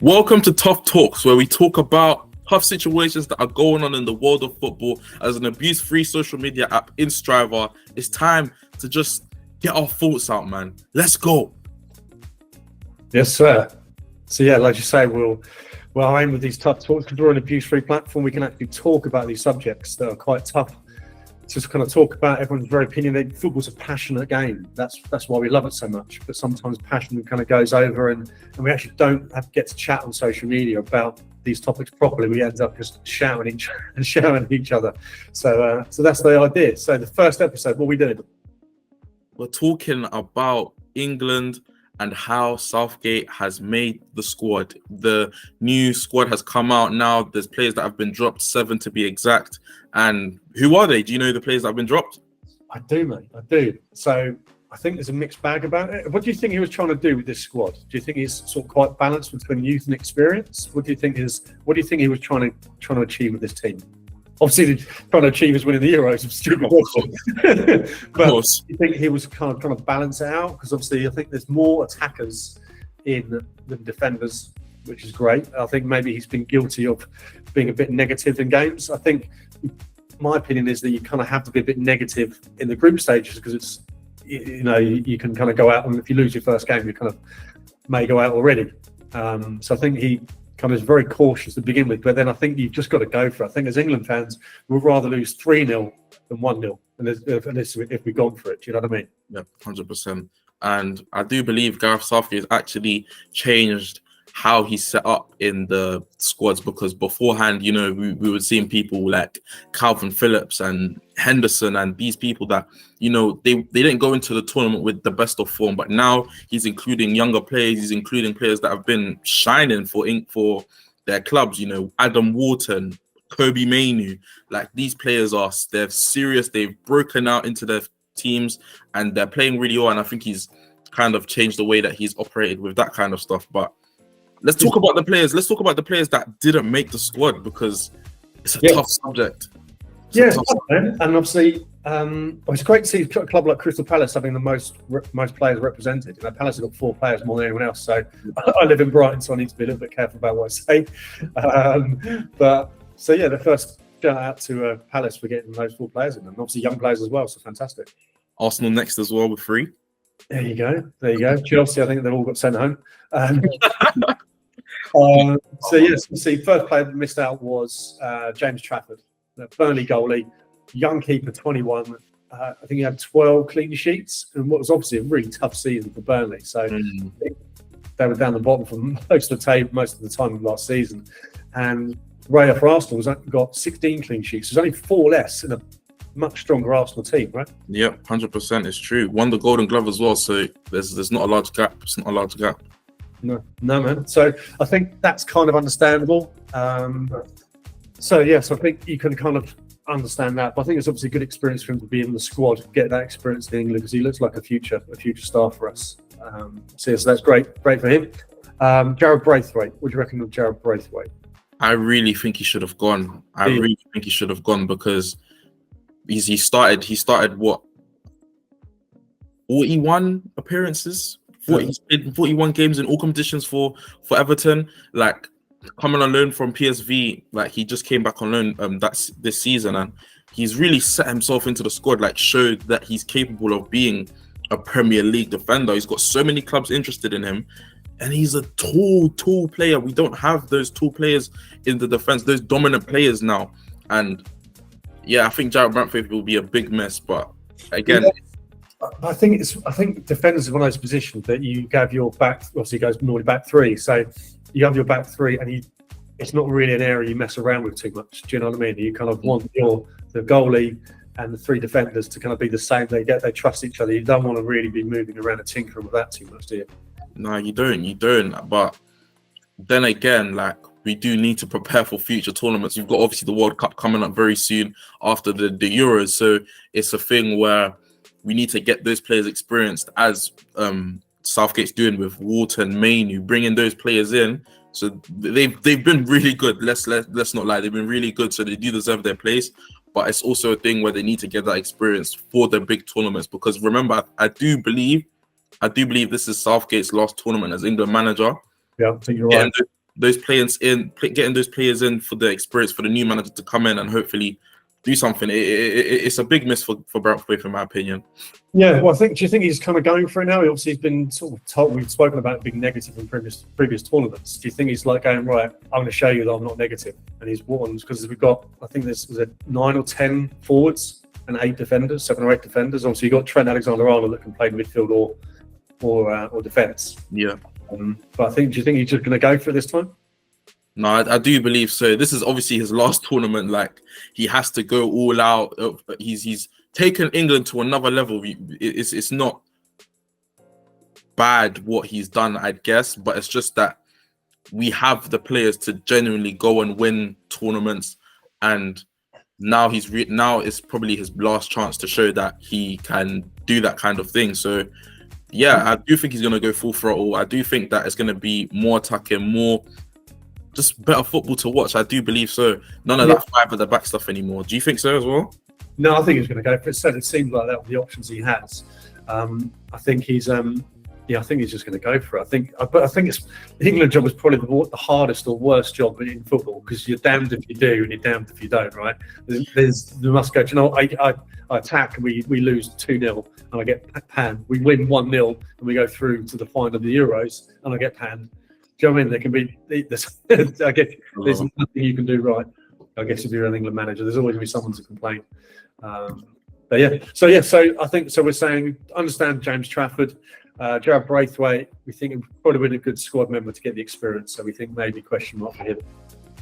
Welcome to Tough Talks, where we talk about tough situations that are going on in the world of football. As an abuse-free social media app in Striver, it's time to just get our thoughts out, man. Let's go. Yes, sir. So yeah, like you say, we'll aim with these tough talks because we're an abuse-free platform. We can actually talk about these subjects that are quite tough. Just kind of talk about everyone's very opinionated. Football's a passionate game. That's why we love it so much. But sometimes passion kind of goes over, and we actually don't get to chat on social media about these topics properly. We end up just shouting at each other. So that's the idea. So the first episode, what we did, we're talking about England and how Southgate has made the squad. The new squad has come out now. There's players that have been dropped, 7 to be exact. And who are they? Do you know the players that have been dropped? I do, mate. I do. So I think there's a mixed bag about it. What do you think he was trying to do with this squad? Do you think he's sort of quite balanced between youth and experience? What do you think he was trying to achieve with this team? Obviously, trying to achieve is winning the Euros. But do you think he was kind of trying to balance it out? Because obviously, I think there's more attackers than defenders, which is great. I think maybe he's been guilty of being a bit negative in games. I think my opinion is that you kind of have to be a bit negative in the group stages because it's, you can kind of go out, and if you lose your first game, you kind of may go out already. So I think he kind of is very cautious to begin with, but then I think you've just got to go for it. I think as England fans, we'd rather lose 3-0 than 1-0, and if we've gone for it. Do you know what I mean? Yeah, 100%. And I do believe Gareth Southgate has actually changed how he's set up in the squads, because beforehand, we were seeing people like Calvin Phillips and Henderson and these people that, they didn't go into the tournament with the best of form, but now he's including younger players, he's including players that have been shining for their clubs, Adam Wharton, Kobe Mainu. Like, these players they're serious, they've broken out into their teams and they're playing really well, and I think he's kind of changed the way that he's operated with that kind of stuff. But let's talk about the players. Let's talk about the players that didn't make the squad, because it's a tough subject. And obviously, it's great to see a club like Crystal Palace having the most players represented. Palace have got 4 players more than anyone else. So I live in Brighton, so I need to be a little bit careful about what I say. The first shout out to Palace for getting those 4 players in, and obviously young players as well. So fantastic. Arsenal next as well with 3. There you go. Chelsea, I think they've all got sent home. See, first player that missed out was James Trafford, the Burnley goalie, young keeper, 21. I think he had 12 clean sheets, and what was obviously a really tough season for Burnley. So they were down the bottom for most of the time last season. And Raya for Arsenal got 16 clean sheets. There's only 4 less in a much stronger Arsenal team, right? Yep, 100%. It's true. Won the Golden Glove as well, so there's not a large gap. It's not a large gap. No, man. So I think that's kind of understandable. So I think you can kind of understand that. But I think it's obviously a good experience for him to be in the squad, get that experience in England, because he looks like a future star for us. So that's great for him. Jared Braithwaite. What do you reckon of Jared Braithwaite? I really think he should have gone. Because he started what, 41 appearances. He's played 41 games in all competitions for Everton. Like, coming on loan from PSV, like, he just came back on loan this season, and he's really set himself into the squad. Like, showed that he's capable of being a Premier League defender. He's got so many clubs interested in him, and he's a tall player. We don't have those tall players in the defense, those dominant players now. And I think Jared Braithwaite will be a big mess. But again. I think defenders is one of those positions that you have your back. Obviously, he goes normally back 3, so you have your back 3, and it's not really an area you mess around with too much. Do you know what I mean? You kind of want the goalie and the 3 defenders to kind of be the same. They trust each other. You don't want to really be moving around and tinkering with that too much, do you? No, you don't. But then again, like, we do need to prepare for future tournaments. We've got obviously the World Cup coming up very soon after the Euros, so it's a thing where we need to get those players experienced, as Southgate's doing with Wharton, Mainu, bringing those players in. So they've been really good. Let's not lie, they've been really good. So they do deserve their place. But it's also a thing where they need to get that experience for the big tournaments. Because remember, I do believe this is Southgate's last tournament as England manager. Yeah, I think you're right. those players getting those players in for the experience for the new manager to come in and hopefully do something. It's a big miss for Brentford, in my opinion. Yeah, well, do you think he's kind of going for it now? Obviously, he's been sort of told, we've spoken about it being negative in previous tournaments. Do you think he's like going, right, I'm going to show you that I'm not negative? And he's won, because we've got, I think was 9 or 10 forwards and 8 defenders, 7 or 8 defenders. Obviously, you've got Trent Alexander-Arnold that can play midfield or defence. Yeah. But do you think he's just going to go for it this time? No, I do believe so. This is obviously his last tournament. Like, he has to go all out. He's taken England to another level. It's not bad what he's done, I guess, but it's just that we have the players to genuinely go and win tournaments, and now now it's probably his last chance to show that he can do that kind of thing. So yeah, I do think he's going to go full throttle. I do think that it's going to be more attacking, more just better football to watch. I do believe so. None of that 5 at the back stuff anymore. Do you think so as well? No, I think he's going to go for it. So it seems like that with the options he has. I think he's I think he's just going to go for it. But I think it's the England job is probably the hardest or worst job in football, because you're damned if you do and you're damned if you don't, right? There must go. Do you know, I attack and we lose 2-0 and I get panned. We win 1-0 and we go through to the final of the Euros and I get panned. Do you know what I mean? There can be there's nothing you can do right. I guess if you're an England manager, there's always going to be someone to complain. So I think we're saying understand James Trafford, Jared Braithwaite. We think he'd probably been a good squad member to get the experience. So we think maybe question mark for him.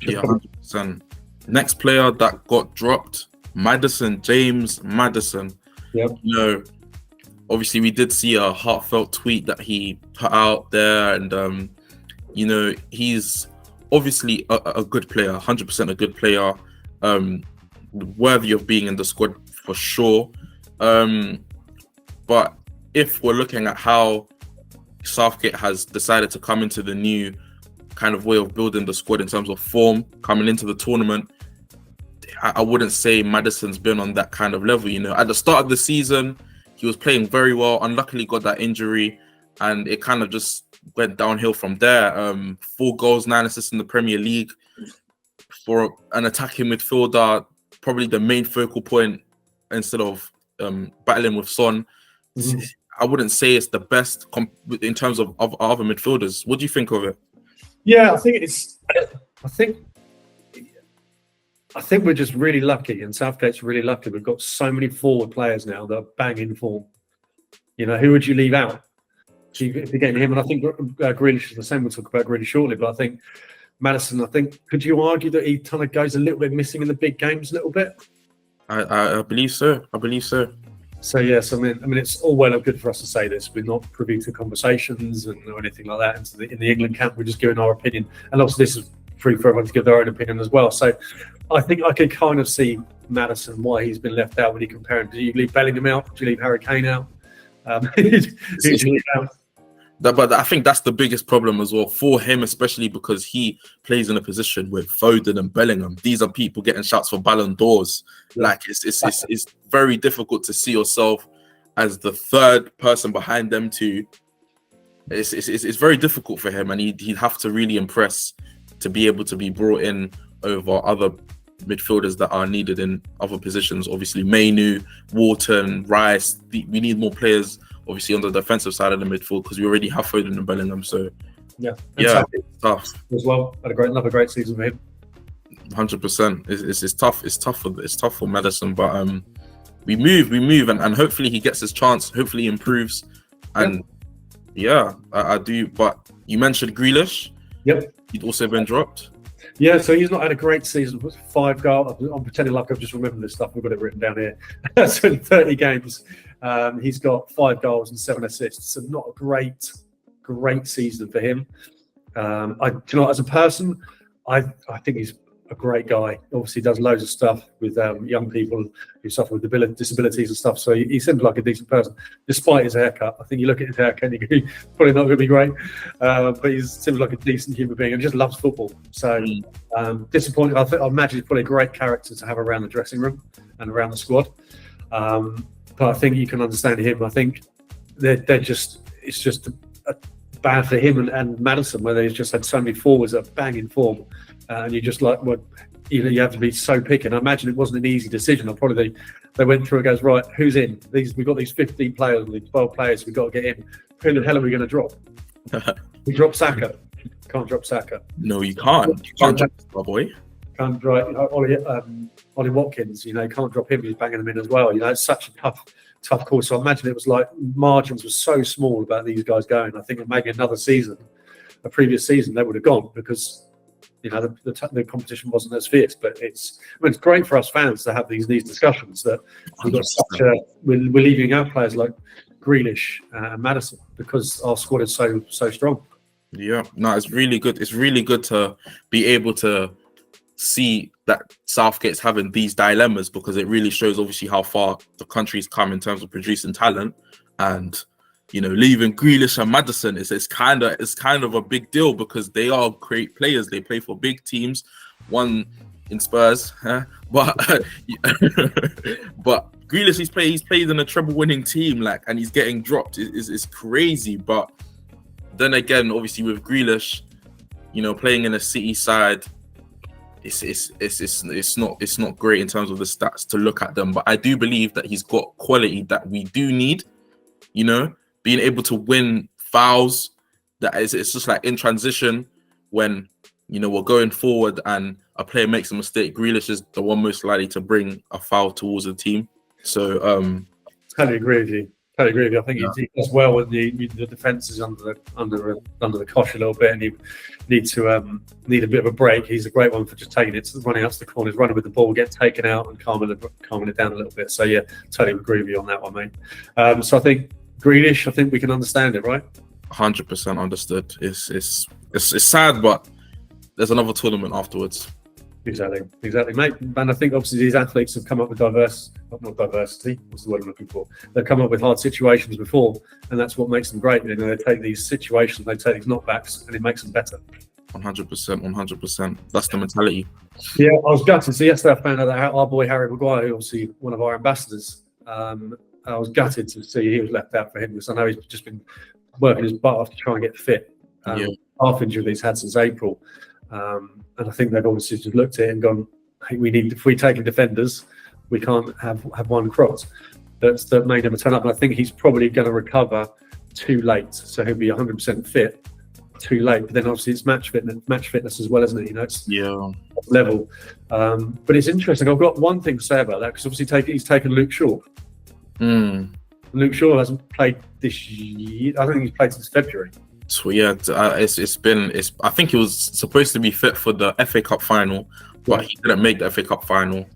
Yeah, 100%. Next player that got dropped, James Maddison. Yep. You know, obviously we did see a heartfelt tweet that he put out there, and you know, he's obviously a good player, 100% a good player, worthy of being in the squad for sure. But if we're looking at how Southgate has decided to come into the new kind of way of building the squad in terms of form coming into the tournament, I wouldn't say Maddison's been on that kind of level. You know, at the start of the season, he was playing very well. Unluckily, got that injury, and it kind of just went downhill from there. 4 goals, 9 assists in the Premier League. For an attacking midfielder, probably the main focal point instead of battling with Son. Mm-hmm. I wouldn't say it's the best in terms of other midfielders. What do you think of it? Yeah, I think we're just really lucky, and Southgate's really lucky. We've got so many forward players now that are banging form. You know, who would you leave out? If you're getting him, and I think Grealish is the same. We'll talk about Grealish shortly, but I think Maddison, could you argue that he kind of goes a little bit missing in the big games a little bit? I believe so. So yes, I mean, it's all well and good for us to say this. We're not privy to conversations or anything like that. In the England camp, we're just giving our opinion, and also this is free for everyone to give their own opinion as well. So I think I can kind of see Maddison, why he's been left out when you compare him. Do you leave Bellingham out? Do you leave Harry Kane out? Who do you leave out? But I think that's the biggest problem as well for him, especially because he plays in a position with Foden and Bellingham. These are people getting shots for Ballon d'Ors. Yeah. Like it's very difficult to see yourself as the third person behind them two. It's very difficult for him, and he'd have to really impress to be able to be brought in over other midfielders that are needed in other positions. Obviously, Mainu, Wharton, Rice. We need more players, obviously, on the defensive side of the midfield, because we already have Foden and Bellingham. So it's tough as well. Had another great season for him. 100%. It's tough. It's tough for Maddison, but we move, and hopefully he gets his chance. Hopefully he improves, and I do. But you mentioned Grealish. Yep, he'd also been dropped. Yeah, so he's not had a great season. 5 goals. I'm pretending like I've just remembered this stuff. We've got it written down here. So in 30 games, he's got 5 goals and 7 assists. So not a great season for him. As a person, I think he's a great guy. Obviously, does loads of stuff with young people who suffer with disabilities and stuff. So he seems like a decent person, despite his haircut. I think you look at his haircut, and you're probably not going to be great. But he seems like a decent human being and just loves football. So disappointing. I imagine he's probably a great character to have around the dressing room and around the squad. But I think you can understand him. I think it's just bad for him and Maddison, where they've just had so many forwards that are banging form, and you just like, well, you have to be so picky. And I imagine it wasn't an easy decision. Probably they went through and goes, right, who's in? We've got these 15 players, these 12 players we've got to get in. Who the hell are we going to drop? We drop Saka. Can't drop Saka. No, you can't. You can't drop my boy. Can't drop Ollie Watkins. You know, can't drop him. He's banging them in as well. You know, it's such a tough call. So I imagine it was like margins were so small about these guys going. I think maybe another season, a previous season, they would have gone because, you know, the competition wasn't as fierce. But it's great for us fans to have these discussions that we've got we're leaving out players like Grealish and Maddison because our squad is so strong. Yeah, no, it's really good. It's really good to be able to see that Southgate's having these dilemmas because it really shows obviously how far the country's come in terms of producing talent. And, you know, leaving Grealish and Maddison is kind of a big deal because they are great players. They play for big teams. One in Spurs, but Grealish, he's played in a treble-winning team, and he's getting dropped. It's crazy. But then again, obviously with Grealish, you know, playing in a City side, it's not great in terms of the stats to look at them. But I do believe that he's got quality that we do need. You know, being able to win fouls. It's just like in transition when, you know, we're going forward and a player makes a mistake, Grealish is the one most likely to bring a foul towards the team. So totally agree with you. I think he does well when the defence is under the cosh a little bit, and you need a bit of a break. He's a great one for just taking it, running out to the corners, running with the ball, get taken out, and calming it down a little bit. So yeah, totally agree with you on that one, mate. So I think Grealish, I think we can understand it, right? 100% understood. It's sad, but there's another tournament afterwards. Exactly, mate. And I think obviously these athletes have come up with not diversity. What's the word I'm looking for? They've come up with hard situations before, and that's what makes them great. You know, they take these situations, they take these knockbacks, and it makes them better. 100%. That's the mentality. Yeah, I was gutted. So yesterday I found out that our boy Harry Maguire, who obviously one of our ambassadors, I was gutted to see he was left out for him because I know he's just been working his butt off to try and get fit. Half injury he's had since April. And I think they've obviously just looked at it and gone, hey, if we take in defenders, we can't have one cross. That made him turn up. And I think he's probably going to recover too late. So he'll be 100% fit too late. But then obviously it's match fitness as well, isn't it? You know, it's level. But it's interesting. I've got one thing to say about that because obviously he's taken Luke Shaw. Luke Shaw hasn't played this year. I don't think he's played since February. So yeah, I think he was supposed to be fit for the FA Cup final, but he didn't make the FA Cup final.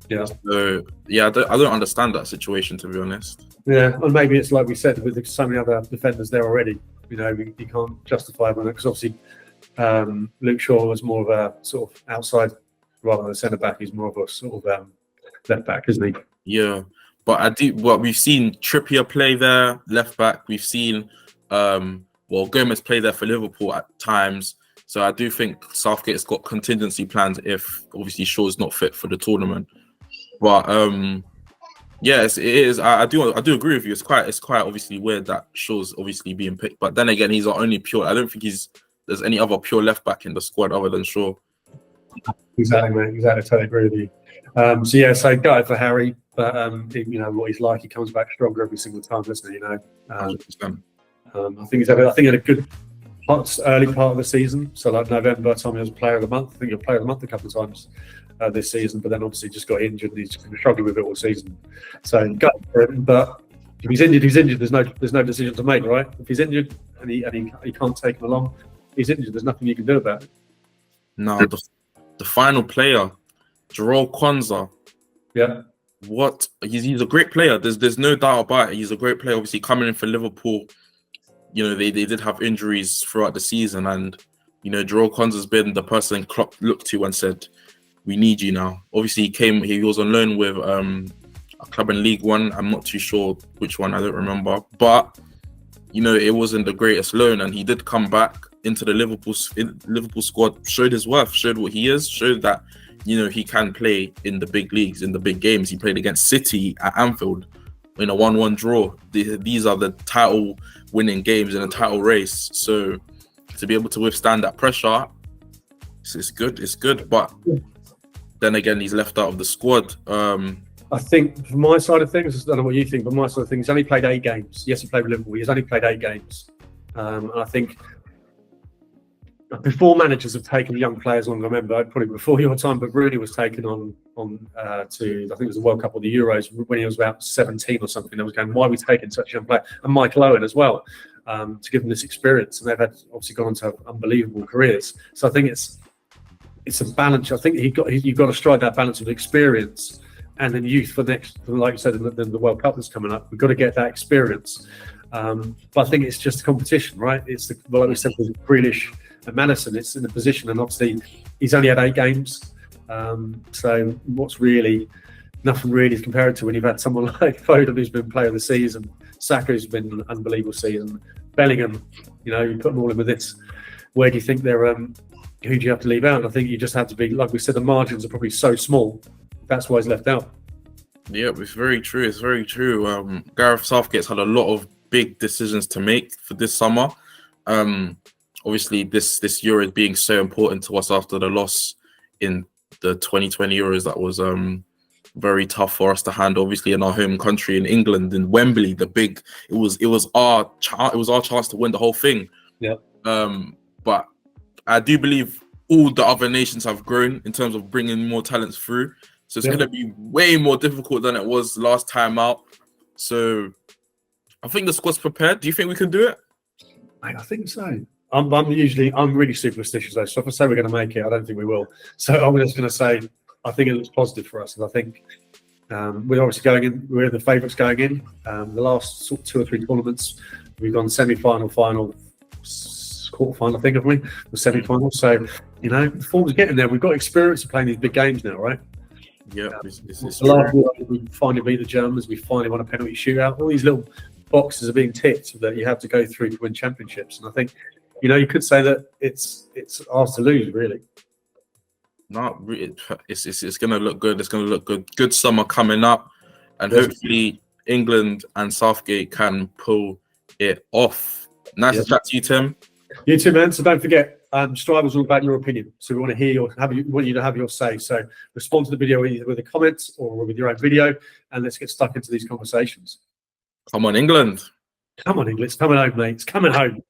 Yeah. So yeah, I don't understand that situation, to be honest. Yeah, and maybe it's like we said with so many other defenders there already. You know, you can't justify them because obviously Luke Shaw was more of a sort of outside rather than a centre back. He's more of a sort of left back, isn't he? Yeah, but we've seen Trippier play there, left back. We've seen Gomez play there for Liverpool at times. So I do think Southgate's got contingency plans if obviously Shaw's not fit for the tournament. But yes, it is. I do agree with you. It's quite obviously weird that Shaw's obviously being picked. But then again, he's our only pure. I don't think there's any other pure left back in the squad other than Shaw. Exactly, mate. Exactly. Totally agree with you. So gutted for Harry, but you know what he's like. He comes back stronger every single time, doesn't he? You know. 100%. I think he had a good early part of the season. So like November, Tommy was Player of the Month. I think he'll Player of the Month a couple of times this season, but then obviously just got injured and he's just been struggling with it all season. So gut for him, but if he's injured. There's no decision to make, right? If he's injured and he can't take him along, he's injured. There's nothing you can do about it. No, the final player, Jarrell Kwanzaa. Yeah. He's a great player. There's no doubt about it. He's a great player. Obviously coming in for Liverpool. You know, they did have injuries throughout the season, and you know, Jarrell Kwanzaa's been the person Klopp looked to and said, "We need you now." Obviously, he was on loan with a club in League One. I'm not too sure which one. I don't remember, but you know, it wasn't the greatest loan, and he did come back into the Liverpool squad, showed his worth, showed what he is, showed that you know he can play in the big leagues, in the big games. He played against City at Anfield. in a 1-1 draw. These are the title-winning games in a title race. So to be able to withstand that pressure, it's good. It's good, but then again, he's left out of the squad. I think from my side of things, I don't know what you think, but my side of things, he's only played 8 games. Yes, he played with Liverpool. He's only played 8 games. And I think before managers have taken young players on, I remember probably before your time, but Rooney was taken on to, I think it was the World Cup or the Euros when he was about 17 or something. I was going, why are we taking such a young player? And Michael Owen as well, to give them this experience. And they've had obviously gone on to have unbelievable careers. So I think it's a balance. I think you've got to strike that balance of experience and then youth for next, like you said, the World Cup that's coming up. We've got to get that experience. But I think it's just a competition, right? It's like we said with Grealish and Maddison, it's in the position, and obviously he's only had 8 games. So what's really nothing really compared to when you've had someone like Foden who's been player of the season, Saka who's been an unbelievable season, Bellingham, you put them all in with this. Where do you think they're? Who do you have to leave out? I think you just have to be, like we said, the margins are probably so small. That's why he's left out. Yeah, it's very true. It's very true. Gareth Southgate's had a lot of big decisions to make for this summer. Obviously, this Euro is being so important to us after the loss in the 2020 Euros. That was very tough for us to handle. Obviously, in our home country, in England, in Wembley, it was our chance to win the whole thing. Yeah. But I do believe all the other nations have grown in terms of bringing more talents through. So it's going to be way more difficult than it was last time out. So I think the squad's prepared. Do you think we can do it? I think so. I'm really superstitious though. So if I say we're going to make it, I don't think we will. So I'm just going to say I think it looks positive for us, and I think we're obviously going in. We're the favourites going in. The last sort of 2 or 3 tournaments, we've gone semi-final, final, quarter-final, I think, haven't we? The semi-final. So the form's getting there. We've got experience of playing these big games now, right? Yeah, this is the last year we finally beat the Germans. We finally won a penalty shootout. All these little boxes are being ticked that you have to go through to win championships. And I think, you could say that it's ours to lose, really. No, it's going to look good. It's going to look good. Good summer coming up, and hopefully England and Southgate can pull it off. Nice to chat to you, Tim. You too, man. So don't forget. Striver's all about your opinion, so we want to hear want you to have your say. So respond to the video either with a comment or with your own video, and let's get stuck into these conversations. Come on, England! Come on, England! It's coming home, mate. It's coming home.